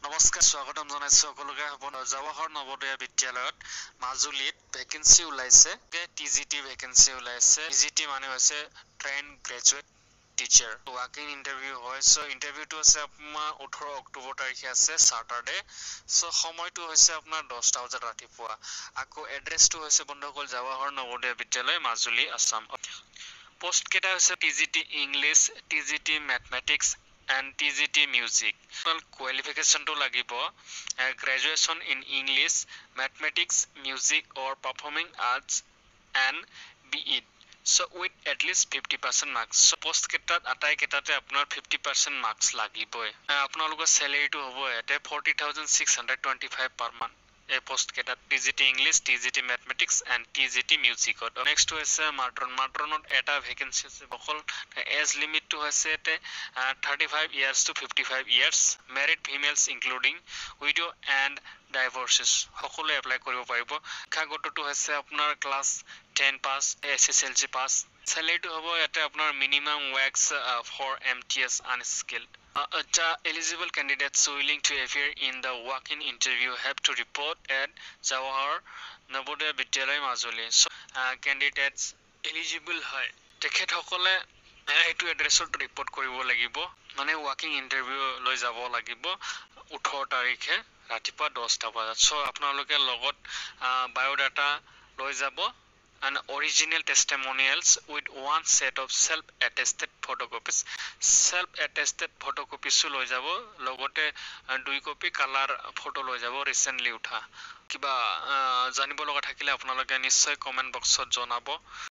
নমস্কাৰ স্বাগতম জনাইছো সকলোকে জৱাহৰ নৱোদয় বিদ্যালয়ত মাজুলীত ভেকেন্সি ওলাইছে টিজিটি ভেকেন্সি ওলাইছে টিজিটি মানে হৈছে ট্ৰেইন গ্ৰেজুৱেট টিচাৰ ৱাকিং ইন্টাৰভিউ হয় সো ইন্টাৰভিউটো আছে আপোনাৰ 18 অক্টোবৰ তাৰিখে আছে স্যাটাৰডে সো সময়টো হৈছে আপোনাৰ 10টা বজাত ৰাতিপুৱা আকৌ এড্ৰেছটো হৈছে বন্ধুসকল জৱাহৰ নৱোদয় বিদ্যালয় মাজুলী আসাম পোষ্ট কেটা হৈছে TGT English TGT mathematics and TGT music. Qualification to lagibo graduation in English, mathematics, music or performing arts and BE. So with at least 50% marks. So post ketat atai ketate apnar 50% marks lagibo. Apnalogo salary to hobo ete 40,625 per month. A post ketat TGT English, TGT Mathematics and TGT Music. Next to is matron eta vacancy bokol age limit to has 35 years to 55 years. Married females including widow and divorces. Hokole apply koribo paribo. Kagoto to has apnar class 10 pass, SSLC pass. Salary to hobo ete apnar minimum wage for MTS unskilled. Eligible candidates willing to appear in the walk-in interview have to report at Jawahar Navodaya Vidyalaya Majuli. So candidates eligible হয় তেখেতসকলে এইটো এড্ৰেছত report কৰিব লাগিব মানে walking interview লৈ যাব লাগিব 18 তাৰিখে ৰাতিপুৱা 10টা বজাত সো আপোনালোকে লগত বায়োডাটা লৈ যাব and original testimonials with one set of self-attested photocopies. Self-attested photocopies loi jabo logote 2 copy color photo loi jabo recently utha kiba janibo loga thakile apnaloke nishchoy comment box ot jonabo